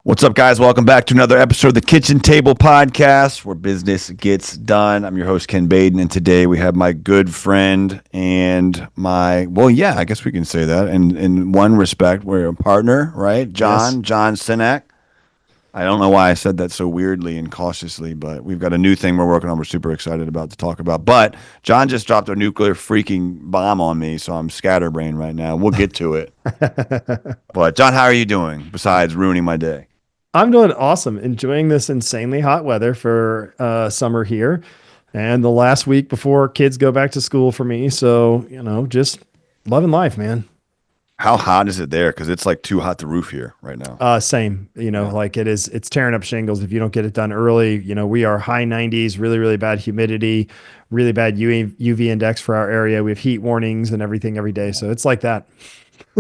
What's up, guys? Welcome back to another episode of the Kitchen Table Podcast, where business gets done. I'm your host, Ken Baden, and today we have my good friend and I guess we can say that. And in one respect, we're a partner, right? Yes. John Senac. I don't know why I said that so weirdly and cautiously, but we've got a new thing we're working on. We're super excited about to talk about. But John just dropped a nuclear freaking bomb on me, so I'm scatterbrained right now. We'll get to it. But John, how are you doing besides ruining my day? I'm doing awesome. Enjoying this insanely hot weather for summer here and the last week before kids go back to school for me. So, just loving life, man. How hot is it there? Because it's like too hot to roof here right now. Same, Yeah. like it's tearing up shingles if you don't get it done early. We are high 90s, really, really bad humidity, really bad UV index for our area. We have heat warnings and everything every day. So it's like that.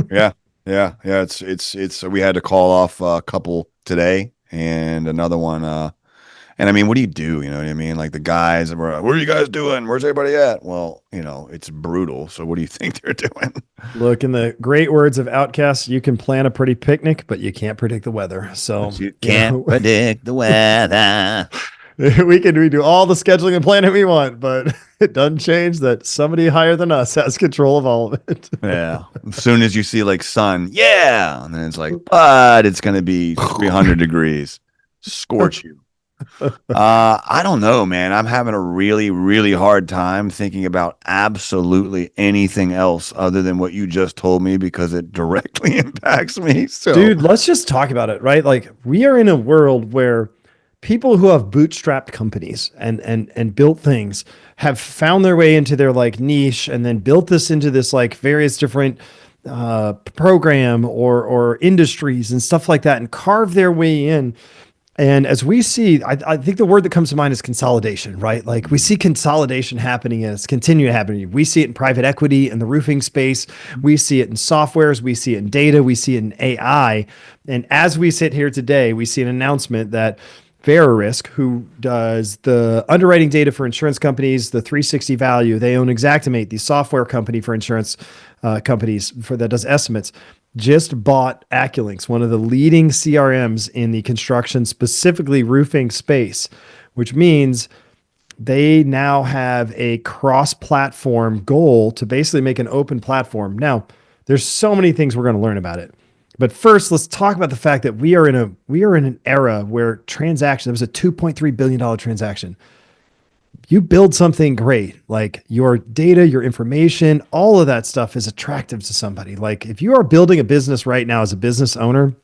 Yeah. Yeah. It's, we had to call off a couple today and another one. And I mean, what do you do? You know what I mean? Like the guys were, what are you guys doing? Where's everybody at? Well, it's brutal. So what do you think they're doing? Look, in the great words of Outcast, you can plan a pretty picnic, but you can't predict the weather. So, But you can't predict the weather. we do all the scheduling and planning we want, but it doesn't change that somebody higher than us has control of all of it. Yeah. As soon as you see like sun, yeah. And then it's like, but it's going to be 300 degrees, scorch you. I don't know, man. I'm having a really, really hard time thinking about absolutely anything else other than what you just told me because it directly impacts me. So, Dude, let's just talk about it, right? Like we are in a world where people who have bootstrapped companies and built things have found their way into their like niche and then built this into this like various different program or industries and stuff like that and carve their way in. And as we see, I think the word that comes to mind is consolidation, right? Like we see consolidation happening and it's continuing happening. We see it in private equity in the roofing space. We see it in softwares. We see it in data. We see it in AI. And as we sit here today, we see an announcement that Verisk, who does the underwriting data for insurance companies, the 360 Value, they own Xactimate, the software company for insurance companies that does estimates, just bought Acculinks, one of the leading CRMs in the construction, specifically roofing space, which means they now have a cross-platform goal to basically make an open platform. Now, there's so many things we're going to learn about it. But first, let's talk about the fact that we are in an era where transaction, it was a $2.3 billion transaction. You build something great, like your data, your information, all of that stuff is attractive to somebody. Like if you are building a business right now as a business owner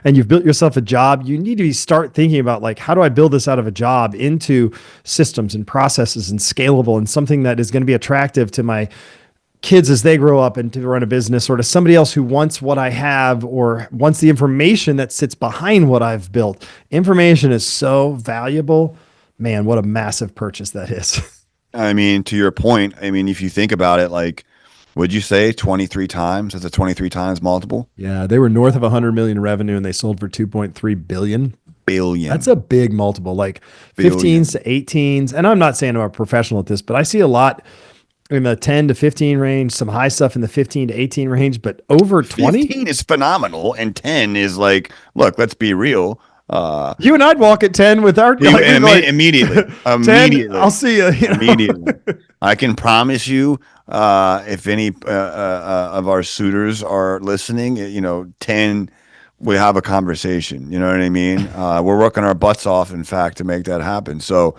and you've built yourself a job, you need to start thinking about like, how do I build this out of a job into systems and processes and scalable and something that is going to be attractive to my kids as they grow up and to run a business, or to somebody else who wants what I have or wants the information that sits behind what I've built. Information is so valuable. Man, what a massive purchase that is. I mean, to your point, I mean, if you think about it, like, would you say 23 times? That's a 23 times multiple? Yeah, they were north of 100 million revenue and they sold for 2.3 billion. Billion. That's a big multiple, like Billion. 15s to 18s. And I'm not saying I'm a professional at this, but I see a lot in the 10 to 15 range, some high stuff in the 15 to 18 range, but over 20. 15 is phenomenal, and 10 is like, look, let's be real. You and I'd walk at 10 with our Immediately. 10, I'll see you. Immediately. I can promise you, if any of our suitors are listening, 10, we have a conversation. You know what I mean? We're working our butts off, in fact, to make that happen. So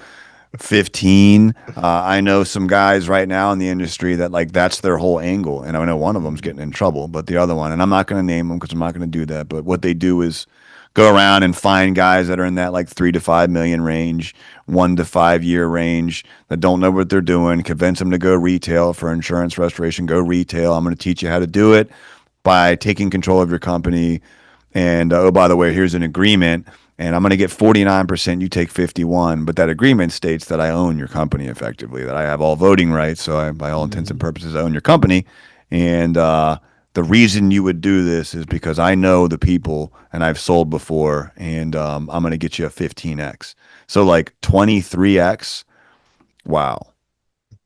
15, I know some guys right now in the industry that like that's their whole angle. And I know one of them's getting in trouble, but the other one, and I'm not going to name them because I'm not going to do that. But what they do is go around and find guys that are in that like 3 to 5 million range, 1 to 5 year range that don't know what they're doing, convince them to go retail for insurance restoration, go retail. I'm going to teach you how to do it by taking control of your company. And oh, by the way, here's an agreement, and I'm going to get 49%, you take 51. But that agreement states that I own your company effectively, that I have all voting rights. So I, by all intents and purposes, I own your company. And the reason you would do this is because I know the people and I've sold before, and I'm going to get you a 15x. So like 23x. Wow.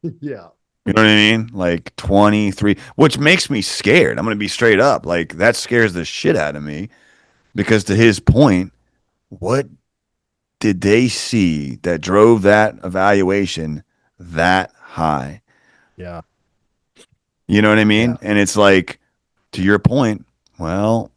Yeah. You know what I mean? Like 23, which makes me scared. I'm going to be straight up. Like that scares the shit out of me Because to his point, what did they see that drove that evaluation that high? Yeah. You know what I Yeah. mean? And it's like, to your point, well,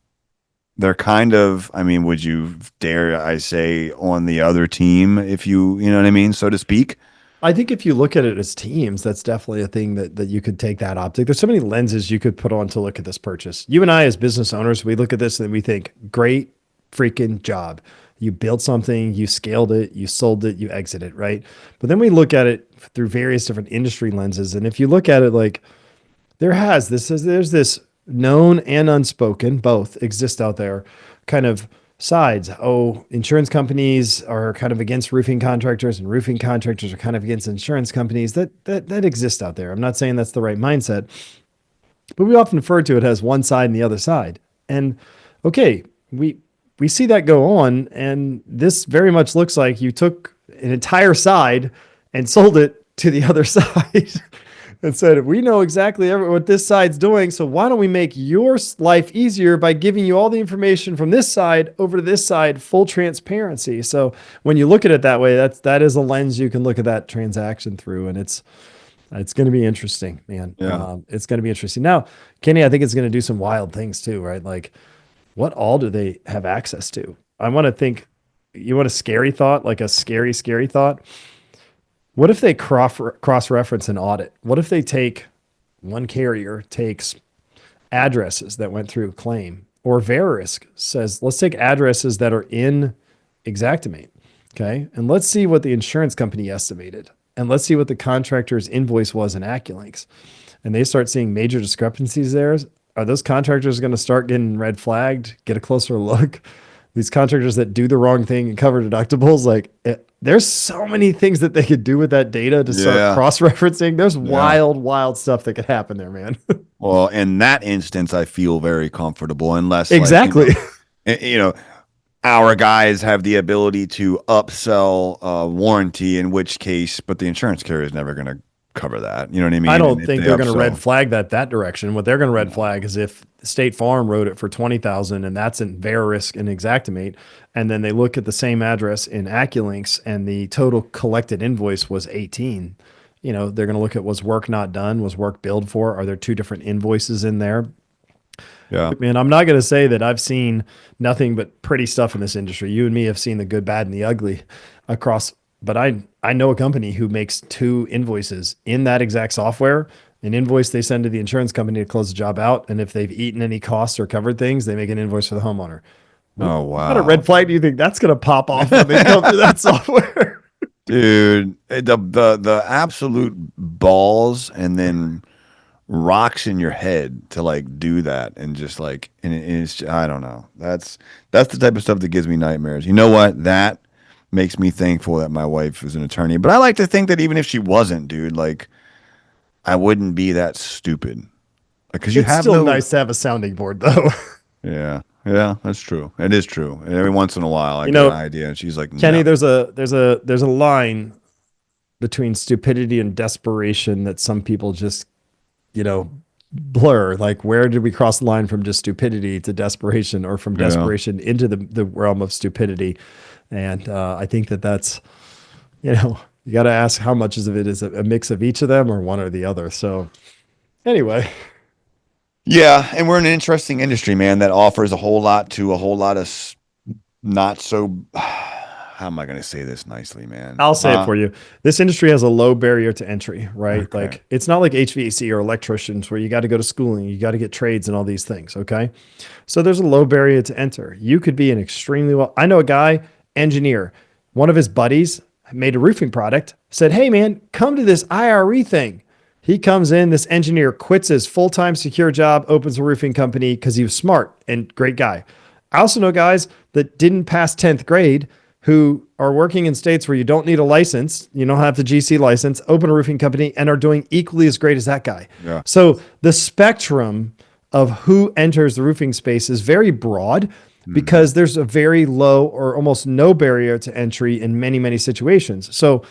they're kind of, I mean, would you dare I say on the other team if you know what I mean, so to speak? I think if you look at it as teams, that's definitely a thing that you could take that optic. There's so many lenses you could put on to look at this purchase. You and I, as business owners, we look at this and we think, great freaking job. You built something, you scaled it, you sold it, you exited, right? But then we look at it through various different industry lenses. And if you look at it like there's this known and unspoken, both exist out there, kind of sides. Oh, insurance companies are kind of against roofing contractors, and roofing contractors are kind of against insurance companies. That exists out there. I'm not saying that's the right mindset, but we often refer to it as one side and the other side. And okay, we see that go on, and this very much looks like you took an entire side and sold it to the other side and said, we know exactly what this side's doing. So why don't we make your life easier by giving you all the information from this side over to this side, full transparency. So when you look at it that way, that is a lens you can look at that transaction through. And it's going to be interesting, man. Yeah. It's going to be interesting. Now, Kenny, I think it's going to do some wild things too, right? Like what all do they have access to? I want to think, you want a scary thought, like a scary thought. What if they cross reference an audit? What if they take one carrier takes addresses that went through claim, or Verisk says, let's take addresses that are in Exactimate, okay, and let's see what the insurance company estimated, and let's see what the contractor's invoice was in AccuLinks, and they start seeing major discrepancies there. Are those contractors going to start getting red flagged? Get a closer look. These contractors that do the wrong thing and cover deductibles, there's so many things that they could do with that data to start Yeah. cross-referencing. There's Yeah. wild stuff that could happen there, man. Well, in that instance, I feel very comfortable unless like, Exactly. you know, our guys have the ability to upsell warranty, in which case, but the insurance carrier is never going to cover that. You know what I I mean? And don't if think they they're going to red upsell, flag that direction. What they're going to red flag is if State Farm wrote it for 20,000 and that's in Verisk and Exactimate, and then they look at the same address in AccuLinks and the total collected invoice was 18. They're going to look at, was work not done? Was work billed for? Are there two different invoices in there? yeah, Man, I'm not going to say that I've seen nothing but pretty stuff in this industry. You and me have seen the good, bad, and the ugly across. But I know a company who makes two invoices in that exact software. An invoice they send to the insurance company to close the job out, and if they've eaten any costs or covered things, they make an invoice for the homeowner. oh What kind of red wow, flag do you think that's going to pop off when they come through that software? dude, the absolute balls and then rocks in your head to like do that and just like and it's I don't know. That's the type of stuff that gives me nightmares. You know what? That makes me thankful that my wife is an attorney. But I like to think that even if she wasn't, dude, like I wouldn't be that stupid. Because you It's have still no nice to have a sounding board, though. yeah. Yeah, that's true. It is true. And every once in a while I You get an know, idea and she's like, Kenny, no. there's a line between stupidity and desperation that some people just blur. Like, where did we cross the line from just stupidity to desperation, or from Yeah. desperation into the realm of stupidity? And I think that's, you got to ask how much of it is a mix of each of them, or one or the other. So anyway, Yeah, and we're in an interesting industry, man, that offers a whole lot to a whole lot of not so. How am I going to say this nicely, man? I'll say it for you. This industry has a low barrier to entry, right? Okay. Like, it's not like HVAC or electricians where you got to go to schooling, you got to get trades and all these things. Okay. So there's a low barrier to enter. You could be an extremely I know a guy, engineer, one of his buddies made a roofing product, said, hey man, come to this IRE thing. He comes in, this engineer quits his full-time secure job, opens a roofing company because he was smart and great guy. I also know guys that didn't pass 10th grade who are working in states where you don't need a license, you don't have the GC license, open a roofing company, and are doing equally as great as that guy. Yeah. So the spectrum of who enters the roofing space is very broad Mhm. because there's a very low or almost no barrier to entry in many situations. So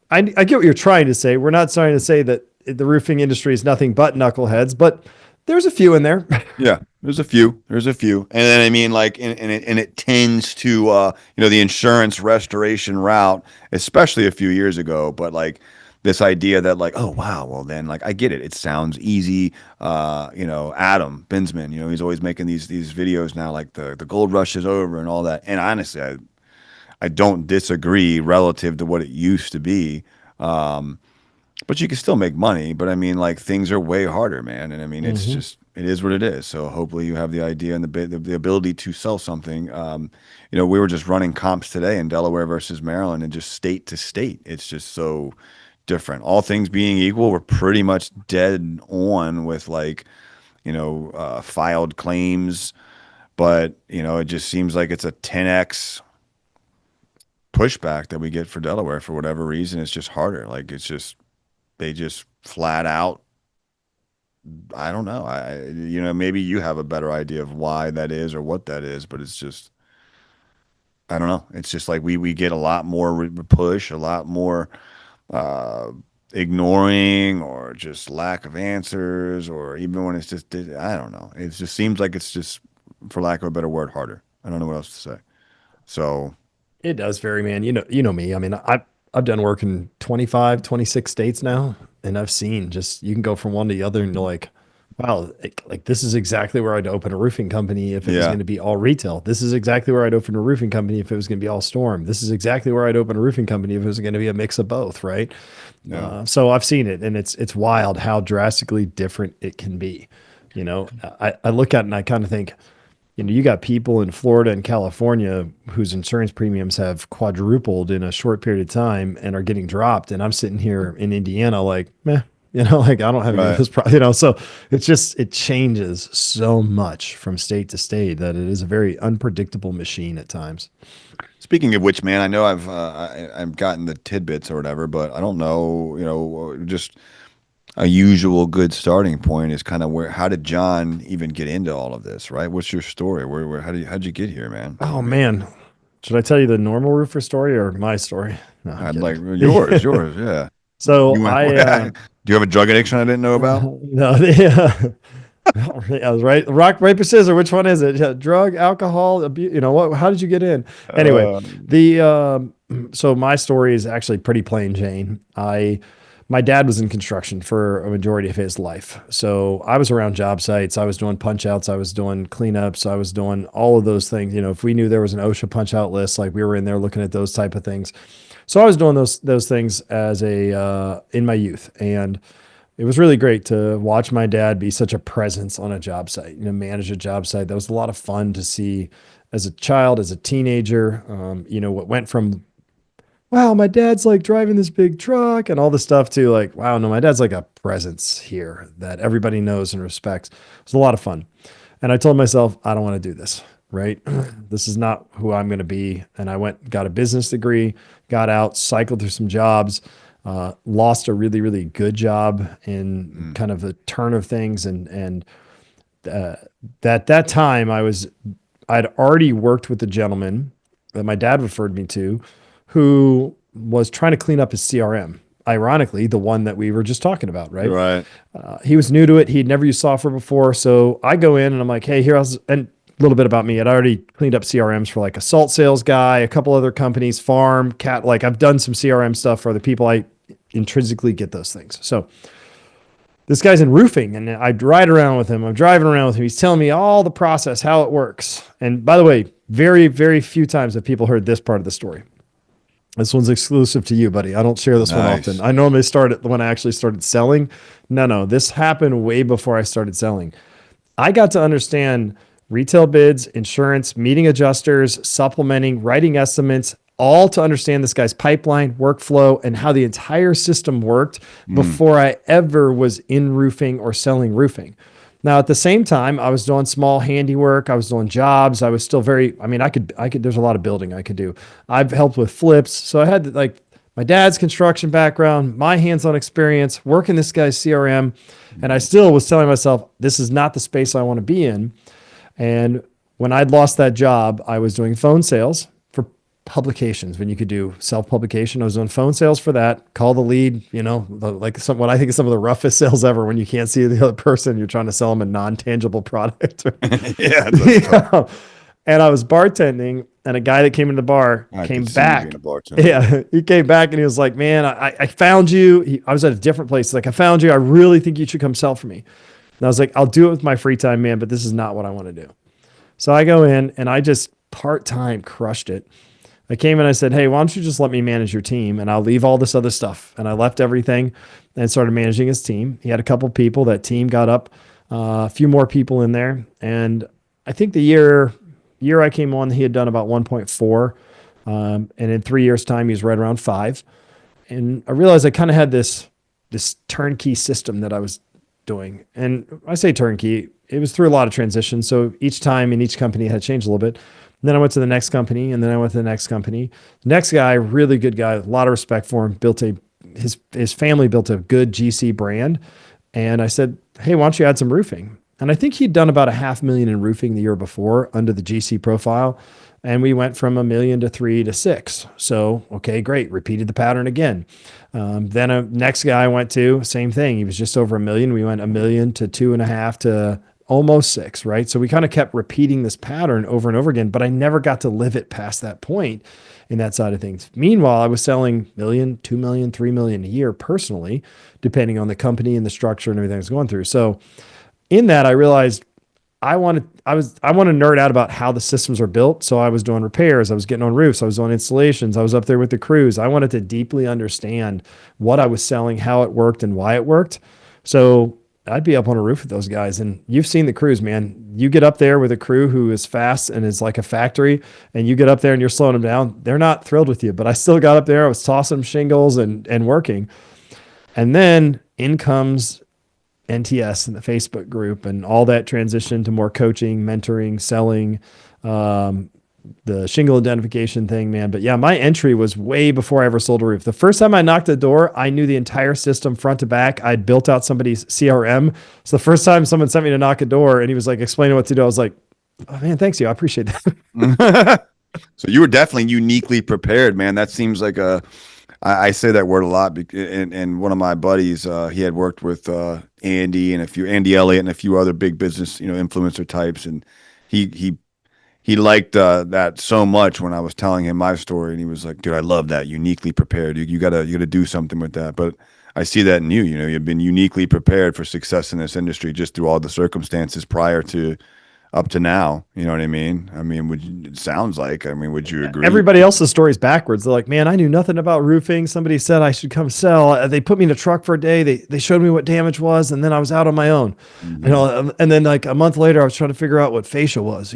I get what you're trying to say. We're not trying to say that the roofing industry is nothing but knuckleheads, but There's a few in there. Yeah, there's a few. There's a few, and then I mean, like, and it tends to, the insurance restoration route, especially a few years ago. But like this idea that, like, oh wow, well then, like, I get it. It sounds easy. Adam Binsman, he's always making these videos now, like the gold rush is over and all that. And honestly, I don't disagree relative to what it used to be. Um, but you can still make money. But I mean, like, things are way harder, man. And I mean, it's Hmm. just it is what it is. So hopefully you have the idea and the ability to sell something. We were just running comps today in Delaware versus Maryland, and just state to state, it's just so different. All things being equal, we're pretty much dead on with, like, filed claims, but it just seems like it's a 10x pushback that we get for Delaware for whatever reason. It's just harder. Like, it's just they just flat out. I don't know. Maybe you have a better idea of why that is or what that is, but it's just I don't know. It's just like we get a lot more push, a lot more uh, ignoring, or just lack of answers, or even when it's just I don't know. It just seems like it's just, for lack of a better word, harder. I don't know what else to say. So It does vary, man. You know me. I mean, I've done work in 25, 26 states now, and I've seen just you can go from one to the other and you're like, wow, like this is exactly where I'd open a roofing company if it was yeah, going to be all retail. This is exactly where I'd open a roofing company if it was going to be all storm. This is exactly where I'd open a roofing company if it was going to be a mix of both, right? yeah, So I've seen it, and it's wild how drastically different it can be. I look at it and I kind of think, you got people in Florida and California whose insurance premiums have quadrupled in a short period of time and are getting dropped. And I'm sitting here in Indiana, like, meh, like I don't have any of right. those problems, so it changes so much from state to state that it is a very unpredictable machine at times. Speaking of which, man, I know I've gotten the tidbits or whatever, but I don't know. Just a usual good starting point is kind of where how did John even get into all of this, right? What's your story? Where how'd you get here, man? I Oh mean, man. Should I tell you the normal roofer story or my story? No, I'm I'd kidding. like yours, yeah. So You went, I, do you have a drug addiction I didn't know about? no, I was right. Rock, paper, scissors. Which one is it? Yeah, drug, alcohol, abuse. What? How did you get in? Anyway, Uh, the so my story is actually pretty plain Jane. My dad was in construction for a majority of his life, so I was around job sites. I was doing punch outs. I was doing cleanups. I was doing all of those things. If we knew there was an OSHA punch out list, like we were in there looking at those type of things. So I was doing those things as a in my youth, and it was really great to watch my dad be such a presence on a job site, manage a job site. That was a lot of fun to see as a child, as a teenager. What went from, wow, my dad's like driving this big truck and all this stuff to like, wow, no, my dad's like a presence here that everybody knows and respects. It was a lot of fun. And I told myself, I don't want to do this, right? This is not who I'm going to be. And I went, got a business degree, got out, cycled through some jobs, lost a really, really good job in mm, kind of the turn of things. And uh, that time I'd already worked with a gentleman that my dad referred me to who was trying to clean up his CRM. Ironically, the one that we were just talking about, right? right. He was new to it. He'd never used software before. So I go in and I'm like, hey, and a little bit about me. I'd already cleaned up CRMs for like a salt sales guy, a couple other companies, farm, cat. Like I've done some CRM stuff for other people. I intrinsically get those things. So this guy's in roofing and I ride around with him. I'm driving around with him. He's telling me all the process, how it works. And by the way, very, very few times have people heard this part of the story. This one's exclusive to you, buddy. I don't share this one often. Nice. I normally start it when I actually started selling. No, this happened way before I started selling. I got to understand retail bids, insurance, meeting adjusters, supplementing, writing estimates, all to understand this guy's pipeline, workflow, and how the entire system worked Mm, before I ever was in roofing or selling roofing. Now, at the same time, I was doing small handiwork. I was doing jobs. I was still I mean, there's a lot of building I could do. I've helped with flips. So I had like my dad's construction background, my hands-on experience, working this guy's CRM. And I still was telling myself, this is not the space I want to be in. And when I'd lost that job, I was doing phone sales for publications when you could do self-publication. I was doing phone sales for that, call the lead, like some what I think is some of the roughest sales ever when you can't see the other person, you're trying to sell them a non-tangible product. Yeah, that's tough. Yeah. And I was bartending, and a guy that came in the bar I came could see you being back. a bartender. Yeah, he came back and he was like, "Man, I found you." I was at a different place. He's like, "I found you. I really think you should come sell for me." And I was like, "I'll do it with my free time, man, but this is not what I want to do." So I go in and I just part time crushed it. I came and I said, "Hey, why don't you just let me manage your team and I'll leave all this other stuff." And I left everything and started managing his team. He had a couple people. That team got up, a few more people in there, and I think the year I came on, he had done about 1.4, and in 3 years' time, he's right around five. And I realized I kind of had this turnkey system that I was doing. And I say turnkey, it was through a lot of transitions. So each time in each company it had changed a little bit. And then I went to the next company, and then I went to the next company. Next guy, really good guy, a lot of respect for him. His family built a good GC brand, and I said, "Hey, why don't you add some roofing?" And I think he'd done about a 500,000 in roofing the year before under the GC profile. And we went from 1 million to 3 to 6. So, okay, great. Repeated the pattern again. Then a next guy I went to, same thing. He was just over 1 million. We went 1 million to 2.5 to almost 6, right? So we kind of kept repeating this pattern over and over again, but I never got to live it past that point in that side of things. Meanwhile, I was selling 1 million, 2 million, 3 million a year personally, depending on the company and the structure and everything I was going through. So in that, I realized I want to nerd out about how the systems are built. So I was doing repairs, I was getting on roofs, I was doing installations, I was up there with the crews. I wanted to deeply understand what I was selling, how it worked, and why it worked. So I'd be up on a roof with those guys, and you've seen the crews, man. You get up there with a crew who is fast and is like a factory, and you get up there and you're slowing them down. They're not thrilled with you, but I still got up there. I was tossing shingles and working, and then in comes NTS and the Facebook group and all that transition to more coaching, mentoring, selling, um, the shingle identification thing, man. But yeah, my entry was way before I ever sold a roof. The first time I knocked the door, I knew the entire system front to back. I'd built out somebody's CRM. So the first time someone sent me to knock a door and he was like explaining what to do, I was like, "Oh man, thanks you. I appreciate that." So you were definitely uniquely prepared, man. That seems like I say that word a lot, and one of my buddies, he had worked with Andy Elliott and a few other big business, influencer types, and he he liked that so much when I was telling him my story, and he was like, "Dude, I love that. Uniquely prepared. You gotta do something with that." But I see that in you. You've been uniquely prepared for success in this industry just through all the circumstances prior to up to now. You know what I mean? It sounds like. Would you agree? Everybody else's story is backwards. They're like, "Man, I knew nothing about roofing. Somebody said I should come sell. They put me in a truck for a day. They showed me what damage was, and then I was out on my own. Hmm. And then like a month later, I was trying to figure out what fascia was.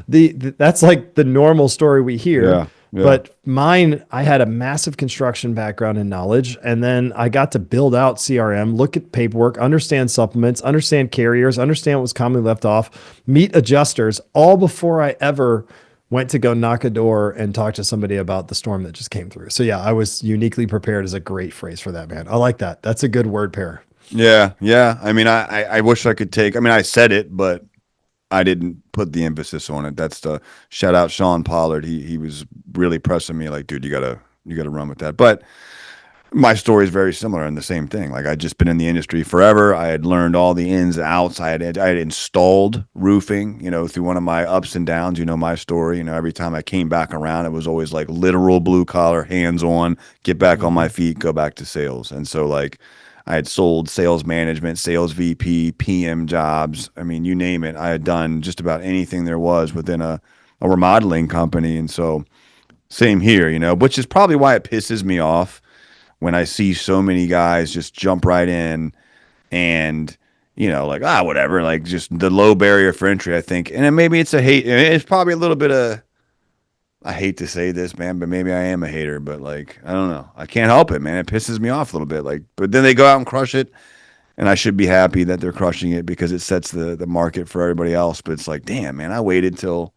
That's like the normal story we hear. Yeah, yeah. But mine, I had a massive construction background and knowledge, and then I got to build out CRM, look at paperwork, understand supplements, understand carriers, understand what was commonly left off, meet adjusters, all before I ever went to go knock a door and talk to somebody about the storm that just came through. So yeah, I was uniquely prepared is a great phrase for that, man. I like that. That's a good word pair. Yeah, yeah. I wish I could take. I said it, but I didn't put the emphasis on it. That's the shout out Sean Pollard. He was really pressing me like, dude, you gotta run with that. But my story is very similar and the same thing. Like I'd just been in the industry forever. I had learned all the ins and outs. I had installed roofing, through one of my ups and downs. My story. Every time I came back around, it was always like literal blue collar, hands on, get back on my Mhm. feet, go back to sales. And so like I had sold sales management, sales VP, PM jobs. You name it. I had done just about anything there was within a remodeling company. And so same here, which is probably why it pisses me off when I see so many guys just jump right in and like whatever, like just the low barrier for entry. I think, and then maybe it's a hate. It's probably a little bit of. I hate to say this, man, but maybe I am a hater. But like, I don't know. I can't help it, man. It pisses me off a little bit. Like, but then they go out and crush it, and I should be happy that they're crushing it because it sets the market for everybody else. But it's like, damn, man, I waited till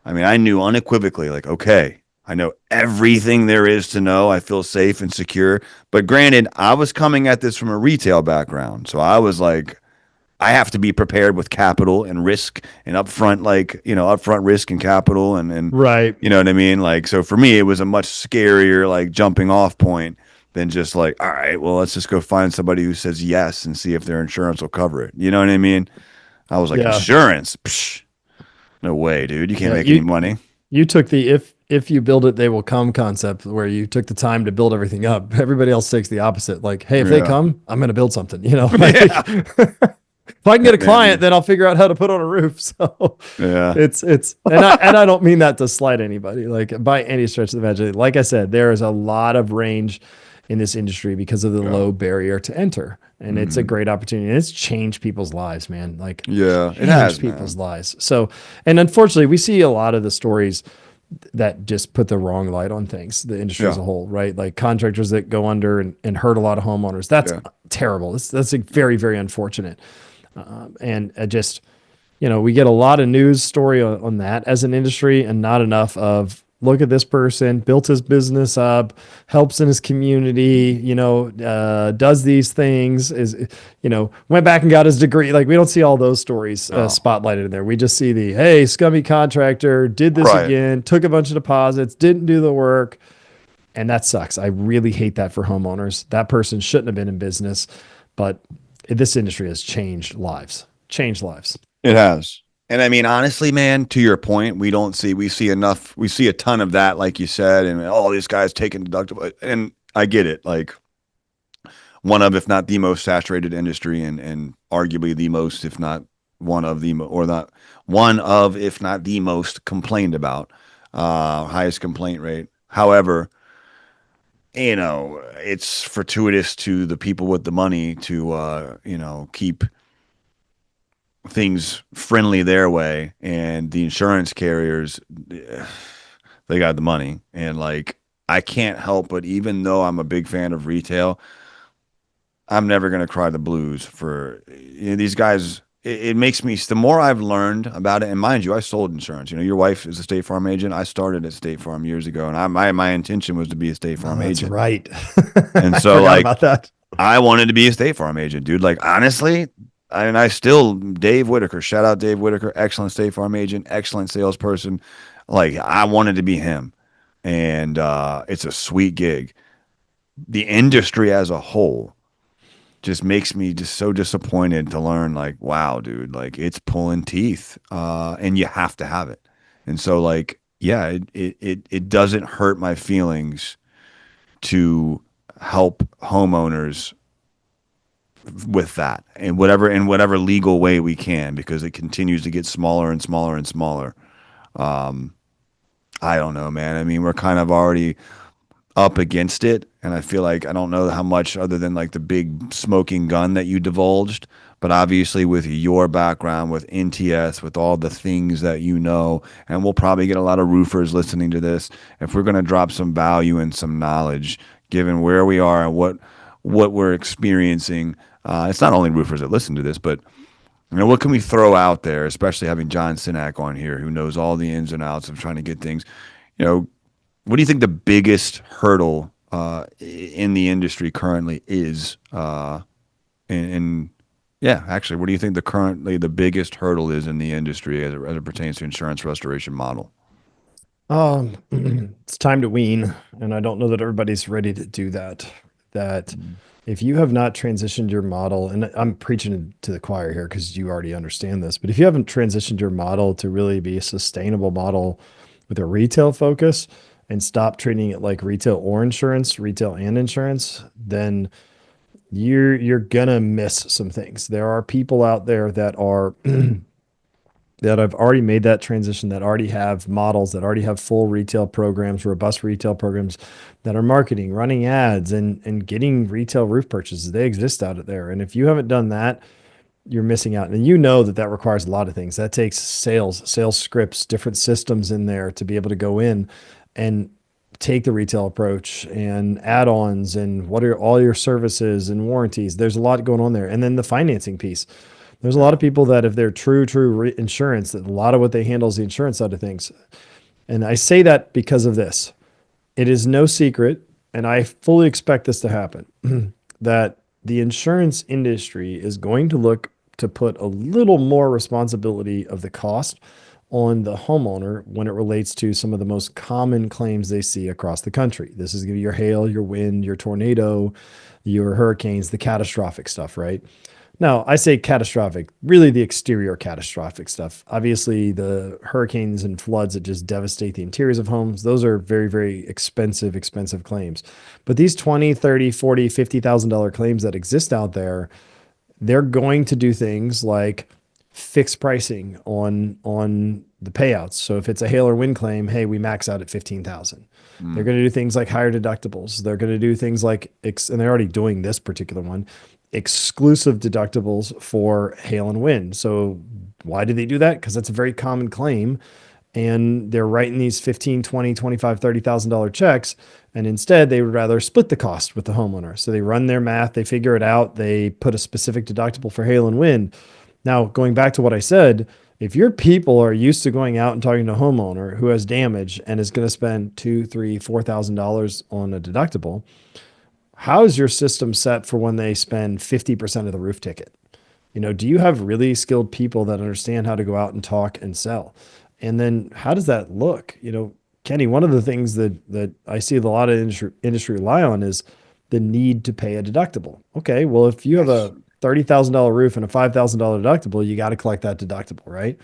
I knew unequivocally, like, okay, I know everything there is to know. I feel safe and secure. But granted, I was coming at this from a retail background. So I was like, I have to be prepared with capital and risk and upfront, like, upfront risk and capital and Right. you know what I mean? Like, so for me, it was a much scarier, like, jumping off point than just like, all right, well, let's just go find somebody who says yes and see if their insurance will cover it. You know what I mean? I was like, Yeah. insurance? Psh, no way, dude. You can't Yeah. make any money. You took the if you build it, they will come concept where you took the time to build everything up. Everybody else takes the opposite. Like, hey, if they Yeah. come, I'm going to build something. Like Yeah. if I can get a client, And then I'll figure out how to put on a roof. So yeah. it's and I don't mean that to slight anybody, like by any stretch of the imagination. Like I said, there is a lot of range in this industry because of the Yeah. low barrier to enter. And it's a Mhm. great opportunity. And it's changed people's lives, man. Like Yeah. It changed has, people's man. lives. So, and unfortunately, we see a lot of the stories that just put the wrong light on things, the industry as Yeah. a whole, right? Like contractors that go under and hurt a lot of homeowners. That's Yeah. terrible. That's a very, very unfortunate. And just, we get a lot of news story on that as an industry and not enough of look at this person built his business up, helps in his community, does these things went back and got his degree. Like we don't see all those stories No. spotlighted in there. We just see the, hey, scummy contractor did this Right. again, took a bunch of deposits, didn't do the work. And that sucks. I really hate that for homeowners. That person shouldn't have been in business, but this industry has changed lives. It has. And I mean, honestly, man, to your point, we see a ton of that, like you said, and all these guys taking deductible. And I get it. Like, one of, if not the most saturated industry, and arguably the most, if not one of the, or not one of, if not the most complained about, highest complaint rate. However, it's fortuitous to the people with the money to, keep things friendly their way, and the insurance carriers, they got the money. And like, I can't help but, even though I'm a big fan of retail, I'm never going to cry the blues for, these guys. It makes me, the more I've learned about it, and mind you, I sold insurance. Your wife is a State Farm agent. I started at State Farm years ago, and my intention was to be a State Oh, Farm that's agent. right. And I so, forgot like, about that. I wanted to be a State Farm agent, dude. Like, honestly, and I still, Dave Whitaker, shout out Dave Whitaker, excellent State Farm agent, excellent salesperson. Like, I wanted to be him. And it's a sweet gig. The industry as a whole just makes me just so disappointed to learn, like, wow, dude, like, it's pulling teeth, and you have to have it. And so, like, yeah, it doesn't hurt my feelings to help homeowners with that, and whatever legal way we can, because it continues to get smaller and smaller and smaller. I don't know, man. I mean, we're kind of already up against it, and I feel like, I don't know how much, other than like the big smoking gun that you divulged, but obviously with your background with NTS, with all the things that and we'll probably get a lot of roofers listening to this, if we're going to drop some value and some knowledge, given where we are and what we're experiencing. It's not only roofers that listen to this, but what can we throw out there, especially having John Senac on here, who knows all the ins and outs of trying to get things. You know, what do you think the biggest hurdle in the industry currently is? And yeah, actually, what do you think currently the biggest hurdle is in the industry as it pertains to insurance restoration model? It's time to wean, and I don't know that everybody's ready to do that. That if you have not transitioned your model, and I'm preaching to the choir here because you already understand this, but if you haven't transitioned your model to really be a sustainable model with a retail focus and stop treating it like retail or insurance, retail and insurance, then you're gonna miss some things. There are people out there that are that have already made that transition, that already have models, that already have full retail programs, robust retail programs, that are marketing, running ads, and getting retail roof purchases. They exist out there. And if you haven't done that, you're missing out. And that requires a lot of things. That takes sales scripts, different systems in there to be able to go in and take the retail approach and add-ons and what are all your services and warranties. There's a lot going on there. And then the financing piece. There's a lot Yeah. of people that if they're true insurance, that a lot of what they handle is the insurance side of things. And I say that because of this. It is no secret, and I fully expect this to happen, that the insurance industry is going to look to put a little more responsibility of the cost on the homeowner when it relates to some of the most common claims they see across the country. This is going to be your hail, your wind, your tornado, your hurricanes, the catastrophic stuff, right? Now, I say catastrophic, really the exterior catastrophic stuff. Obviously, the hurricanes and floods that just devastate the interiors of homes, those are very, very expensive claims. But these 20, 30, 40, $50,000 claims that exist out there, they're going to do things like fixed pricing on the payouts. So if it's a hail or wind claim, hey, we max out at 15,000. They're Mm. going to do things like higher deductibles. They're going to do things like, and they're already doing this particular one, exclusive deductibles for hail and wind. So why do they do that? Because that's a very common claim. And they're writing these 15, 20, 25, $30,000 checks. And instead, they would rather split the cost with the homeowner. So they run their math, they figure it out, they put a specific deductible for hail and wind. Now, going back to what I said, if your people are used to going out and talking to a homeowner who has damage and is going to spend $2, 3, $4,000 on a deductible, how is your system set for when they spend 50% of the roof ticket? Do you have really skilled people that understand how to go out and talk and sell? And then how does that look? Kenny, one of the things that I see a lot of industry rely on is the need to pay a deductible. Okay, well, if you have Yes. a $30,000 roof and a $5,000 deductible, you got to collect that deductible, right?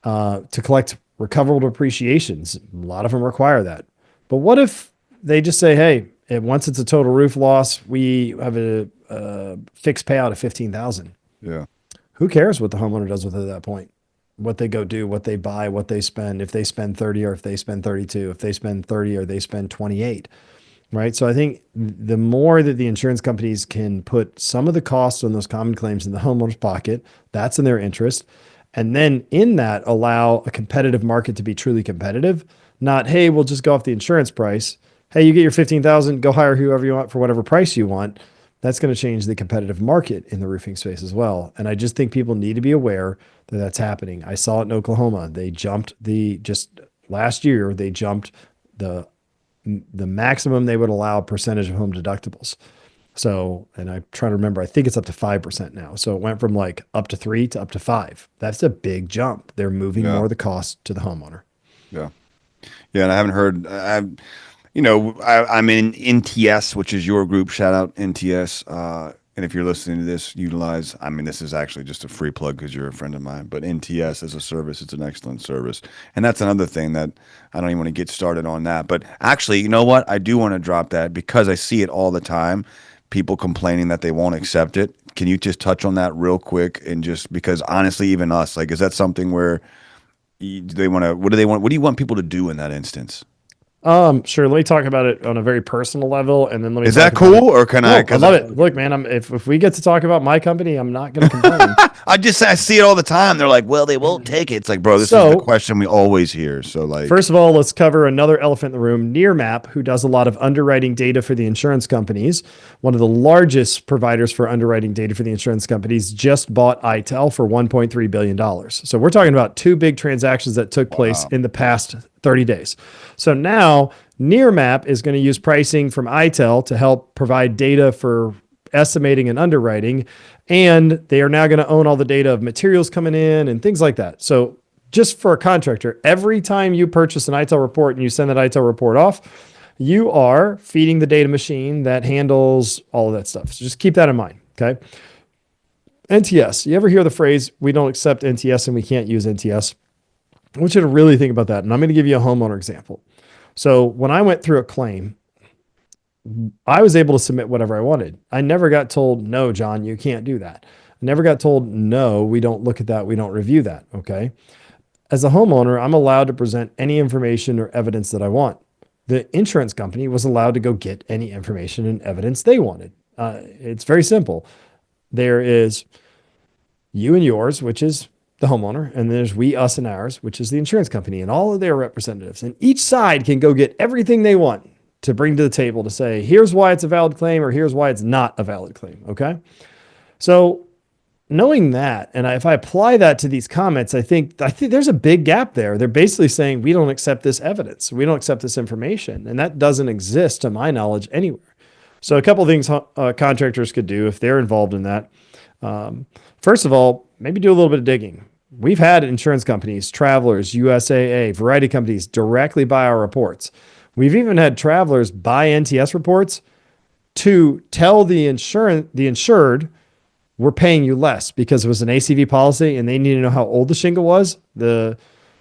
To collect recoverable depreciations, a lot of them require that. But what if they just say, hey, once it's a total roof loss, we have a fixed payout of 15,000. Yeah. Who cares what the homeowner does with it at that point? What they go do, what they buy, what they spend, if they spend 30 or if they spend 32, if they spend 30 or they spend 28, right? So I think the more that the insurance companies can put some of the costs on those common claims in the homeowner's pocket, that's in their interest. And then in that, allow a competitive market to be truly competitive, not, hey, we'll just go off the insurance price. Hey, you get your 15,000, go hire whoever you want for whatever price you want. That's going to change the competitive market in the roofing space as well. And I just think people need to be aware that that's happening. I saw it in Oklahoma. They jumped just last year, they jumped the maximum they would allow percentage of home deductibles. So, and I'm trying to remember, I think it's up to 5% now. So it went from like up to 3 to up to 5. That's a big jump. They're moving Yeah. more of the cost to the homeowner. Yeah. Yeah. And I haven't heard, I'm in NTS, which is your group. Shout out NTS. And if you're listening to this, utilize, this is actually just a free plug because you're a friend of mine, but NTS as a service, it's an excellent service. And that's another thing that I don't even want to get started on that. But actually, you know what? I do want to drop that because I see it all the time. People complaining that they won't accept it. Can you just touch on that real quick? And just because honestly, even us, like, is that something where do they want to, what do they want? What do you want people to do in that instance? Sure. Let me talk about it on a very personal level, and then let me Is talk that about it. cool or can I? No, I Because love it. Look, man, if we get to talk about my company, I'm not going to complain. I see it all the time. They're like, well, they won't take it. It's like, bro, this is the So, question we always hear. So like, first of all, let's cover another elephant in the room. Nearmap, who does a lot of underwriting data for the insurance companies, one of the largest providers for underwriting data for the insurance companies, just bought ITEL for $1.3 billion. So we're talking about two big transactions that took place wow, in the past 30 days. So now Nearmap is going to use pricing from ITEL to help provide data for estimating and underwriting. And they are now going to own all the data of materials coming in and things like that. So just for a contractor, every time you purchase an ITEL report and you send that ITEL report off, you are feeding the data machine that handles all of that stuff. So just keep that in mind. Okay. NTS. You ever hear the phrase, we don't accept NTS and we can't use NTS? I want you to really think about that. And I'm going to give you a homeowner example. So when I went through a claim, I was able to submit whatever I wanted. I never got told, no, John, you can't do that. I never got told, no, we don't look at that. We don't review that. Okay. As a homeowner, I'm allowed to present any information or evidence that I want. The insurance company was allowed to go get any information and evidence they wanted. It's very simple. There is you and yours, which is the homeowner, and there's we, us, and ours, which is the insurance company and all of their representatives. And each side can go get everything they want to bring to the table to say, here's why it's a valid claim or here's why it's not a valid claim. Okay. So knowing that, and if I apply that to these comments, I think there's a big gap there. They're basically saying we don't accept this evidence, we don't accept this information, and that doesn't exist to my knowledge anywhere. So a couple of things contractors could do if they're involved in that. Um, First of all, maybe do a little bit of digging. We've had insurance companies, Travelers, USAA, variety companies directly buy our reports. We've even had travelers buy NTS reports to tell the insured, we're paying you less because it was an ACV policy and they needed to know how old the shingle was. The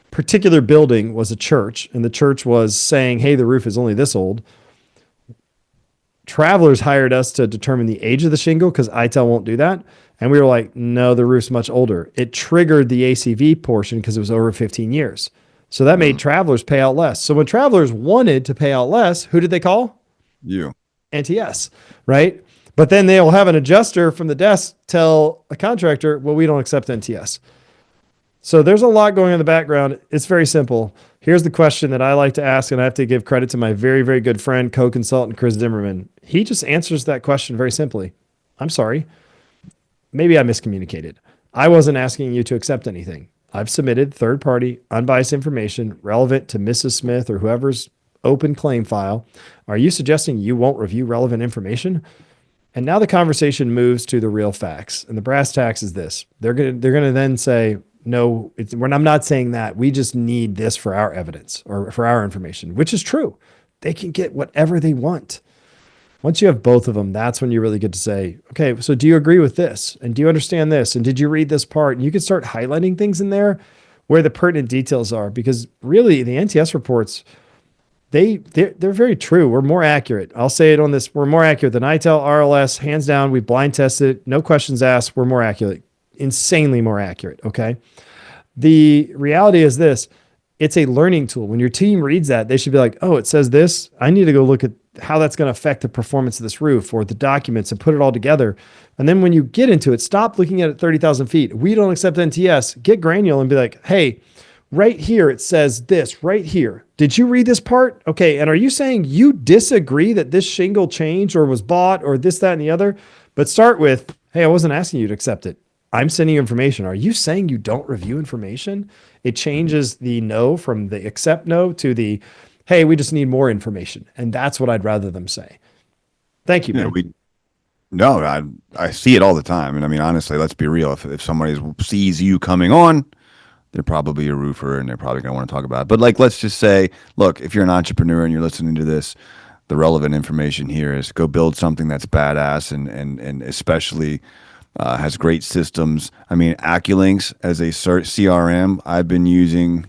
particular building was a church, and the church was saying, hey, the roof is only this old. Travelers hired us to determine the age of the shingle because ITEL won't do that. And we were like, no, the roof's much older. It triggered the ACV portion because it was over 15 years. So that made Mm, travelers pay out less. So when travelers wanted to pay out less, who did they call? you. NTS, right? But then they'll have an adjuster from the desk tell a contractor, well, we don't accept NTS. So there's a lot going on in the background. It's very simple. Here's the question that I like to ask, and I have to give credit to my very, very good friend, co-consultant Chris Zimmerman. He just answers that question very simply. I'm sorry. Maybe I miscommunicated. I wasn't asking you to accept anything. I've submitted third party, unbiased information relevant to Mrs. Smith or whoever's open claim file. Are you suggesting you won't review relevant information? And now the conversation moves to the real facts. And the brass tacks is this. They're gonna then say, no, I'm not saying that. We just need this for our evidence or for our information, which is true. They can get whatever they want. Once you have both of them, that's when you really get to say, okay, so do you agree with this? And do you understand this? And did you read this part? And you can start highlighting things in there where the pertinent details are, because really the NTS reports, they're very true. We're more accurate. I'll say it on this. We're more accurate than ITEL, RLS, hands down. We blind tested, no questions asked. We're more accurate, insanely more accurate. Okay. The reality is this, it's a learning tool. When your team reads that, they should be like, oh, it says this. I need to go look at how that's going to affect the performance of this roof or the documents and put it all together. And then when you get into it, stop looking at it 30,000 feet. We don't accept NTS. Get granular and be like, hey, right here, it says this right here. Did you read this part? Okay. And are you saying you disagree that this shingle changed or was bought or this, that, and the other? But start with, hey, I wasn't asking you to accept it. I'm sending you information. Are you saying you don't review information? It changes the no from the accept no to the, hey, we just need more information. And that's what I'd rather them say. Thank you, Yeah, man. we no, I see it all the time. And I mean, honestly, let's be real. If somebody sees you coming on, they're probably a roofer and they're probably going to want to talk about it. But like, let's just say, look, if you're an entrepreneur and you're listening to this, the relevant information here is go build something that's badass and especially has great systems. I mean, Acculinks as a CRM, I've been using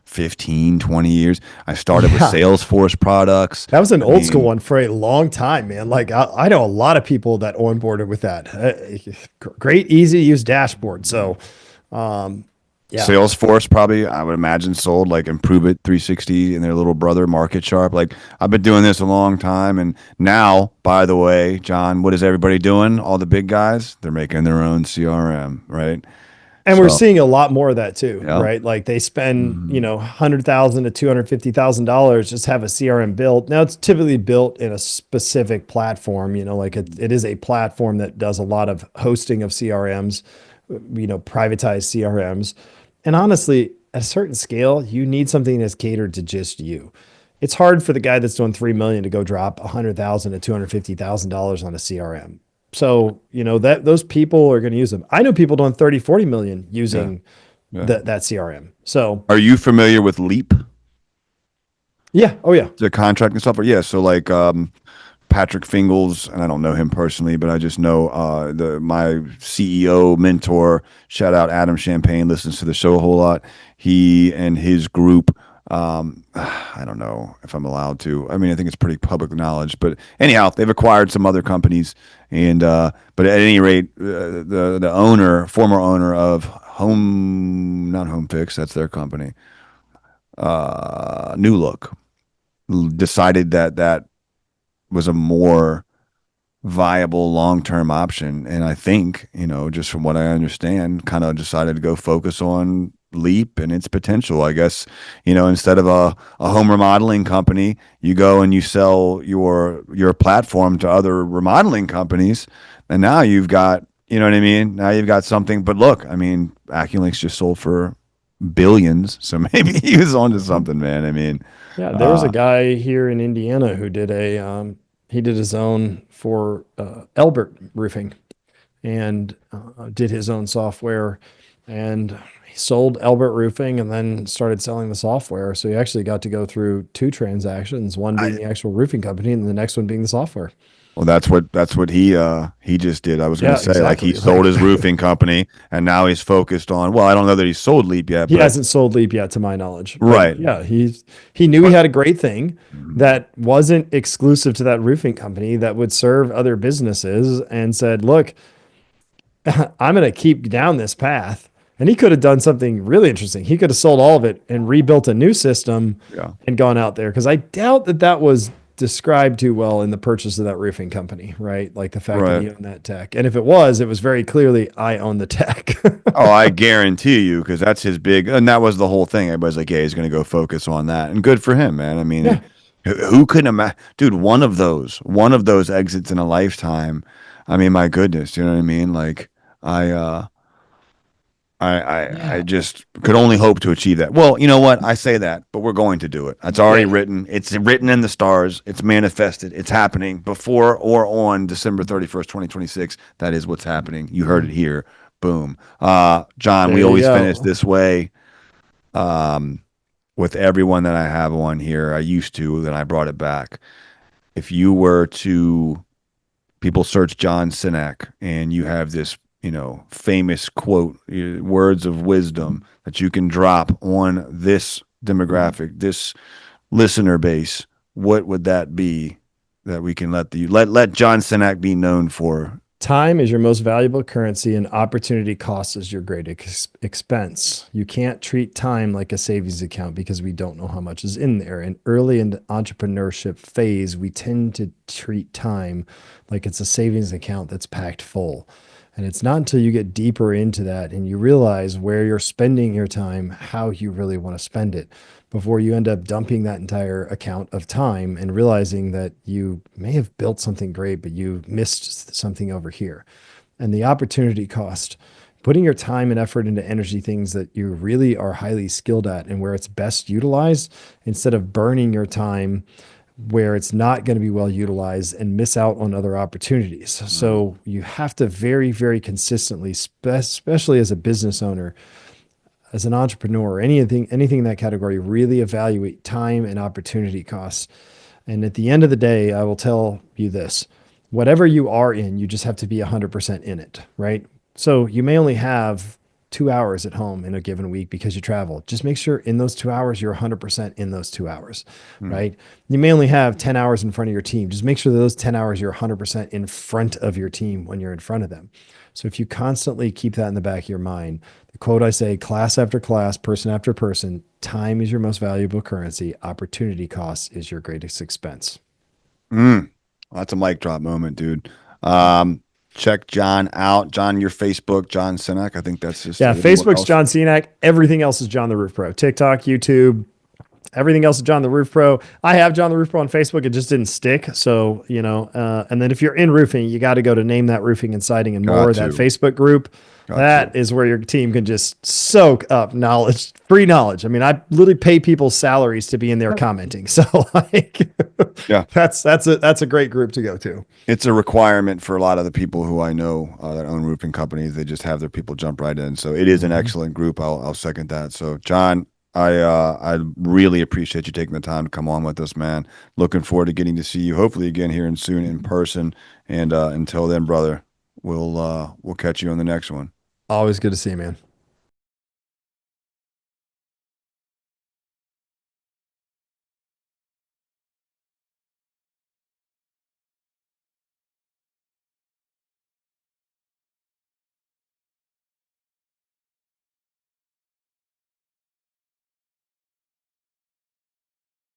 15, 20 years. I started with Yeah. Salesforce products. That was an I old school mean, one for a long time, man. Like I know a lot of people that onboarded with that. Great, easy to use dashboard. So, um, yeah. Salesforce probably, I would imagine, sold like Improve It 360 and their little brother Market Sharp. Like I've been doing this a long time, and now, by the way, John, what is everybody doing? All the big guys, they're making their own CRM, right? And we're So, seeing a lot more of that too, yeah, right? Like they spend, mhm. $100,000 to $250,000 just have a CRM built. Now it's typically built in a specific platform, like it is a platform that does a lot of hosting of CRMs, privatized CRMs. And honestly, at a certain scale, you need something that's catered to just you. It's hard for the guy that's doing 3 million to go drop 100,000 to $250,000 on a CRM. So, that those people are going to use them. I know people doing 30, 40 million Yeah, using yeah. that CRM. So, Are you familiar with Leap, yeah. Oh, yeah. the contracting software? Yeah. So like Patrick Fingles, and I don't know him personally, but I just know the my CEO mentor. Shout out Adam Champagne, listens to the show a whole lot. He and his group. I don't know if I'm allowed to. I mean, I think it's pretty public knowledge. But anyhow, they've acquired some other companies, and but at any rate, the owner, former owner of not Home Fix, that's their company. New Look decided that was a more viable long-term option. And I think, just from what I understand, kind of decided to go focus on Leap and its potential. I guess, instead of a home remodeling company, you go and you sell your platform to other remodeling companies. And now you've got, you know what I mean? Now you've got something. But look, I mean, AccuLinks just sold for billions. So maybe he was onto something, man. I mean, Yeah, there was a uh, guy here in Indiana who did he did his own for Elbert Roofing and did his own software, and he sold Elbert Roofing and then started selling the software. So he actually got to go through two transactions, one being I, the actual roofing company and the next one being the software. well, that's what he just did. I was going Yeah, to say, like, he exactly. sold Like his roofing company and now he's focused on. Well, I don't know that he sold Leap yet, he but hasn't sold Leap yet, to my knowledge. But right. yeah, he knew he But had a great thing mhm, that wasn't exclusive to that roofing company that would serve other businesses, and said, "Look, I'm going to keep down this path." And he could have done something really interesting. He could have sold all of it and rebuilt a new system yeah, and gone out there. Because I doubt that that was described too well in the purchase of that roofing company, right? Like the fact that right. he owned that tech. And if it was very clearly, I own the tech. Oh, I guarantee you, because that's his big, and that was the whole thing. Everybody's like, yeah, he's going to go focus on that, and good for him, man. I mean, Yeah. who couldn't imagine, dude? One of those exits in a lifetime. I mean, my goodness, you know what I mean? Like, I, uh, I Yeah. just could only hope to achieve that. Well, you know what? I say that, but we're going to do it. It's already Yeah. written. It's written in the stars. It's manifested. It's happening before or on December 31st, 2026. That is what's happening. You heard it here. Boom. John, we There you always finish go. this way. Um, with everyone that I have on here, I used to, then I brought it back. If you were to people search John Senac and you have this, famous quote, words of wisdom that you can drop on this demographic, this listener base, what would that be that we can let John Senac be known for? Time is your most valuable currency, and opportunity cost is your expense. You can't treat time like a savings account because we don't know how much is in there. And early in the entrepreneurship phase, we tend to treat time like it's a savings account that's packed full. And it's not until you get deeper into that and you realize where you're spending your time, how you really want to spend it, before you end up dumping that entire account of time and realizing that you may have built something great, but you missed something over here. And the opportunity cost, putting your time and effort into energy things that you really are highly skilled at and where it's best utilized, instead of burning your time where it's not going to be well utilized and miss out on other opportunities. Mm, So you have to very, very consistently, especially as a business owner, as an entrepreneur, anything in that category, really evaluate time and opportunity costs. And at the end of the day, I will tell you this: whatever you are in, you just have to be 100% in it, right? So you may only have 2 hours at home in a given week because you travel. Just make sure in those 2 hours, you're 100% in those 2 hours, mm, right? You may only have 10 hours in front of your team. Just make sure that those 10 hours, you're 100% in front of your team when you're in front of them. So if you constantly keep that in the back of your mind, the quote I say, class after class, person after person, time is your most valuable currency. Opportunity cost is your greatest expense. mm. Well, that's a mic drop moment, dude. Um, check John out. John, your Facebook, John Senac. I think that's just Yeah, it. What Facebook's else? John Senac. Everything else is John the Roof Pro. TikTok, YouTube, everything else is John the Roof Pro. I have John the Roof Pro on Facebook. It just didn't stick. So, and then if you're in roofing, you got to go to Name That Roofing and Siding and Got More, that to. Facebook group. Got That to. is where your team can just soak up knowledge, free knowledge. I mean, I literally pay people's salaries to be in there commenting. So like Yeah. that's a great group to go to. It's a requirement for a lot of the people who I know that own roofing companies. They just have their people jump right in. So it is an Mhm. excellent group. I'll second that. So John, I really appreciate you taking the time to come on with us, man. Looking forward to getting to see you hopefully again here and soon in person. And until then, brother, we'll catch you on the next one. Always good to see you, man.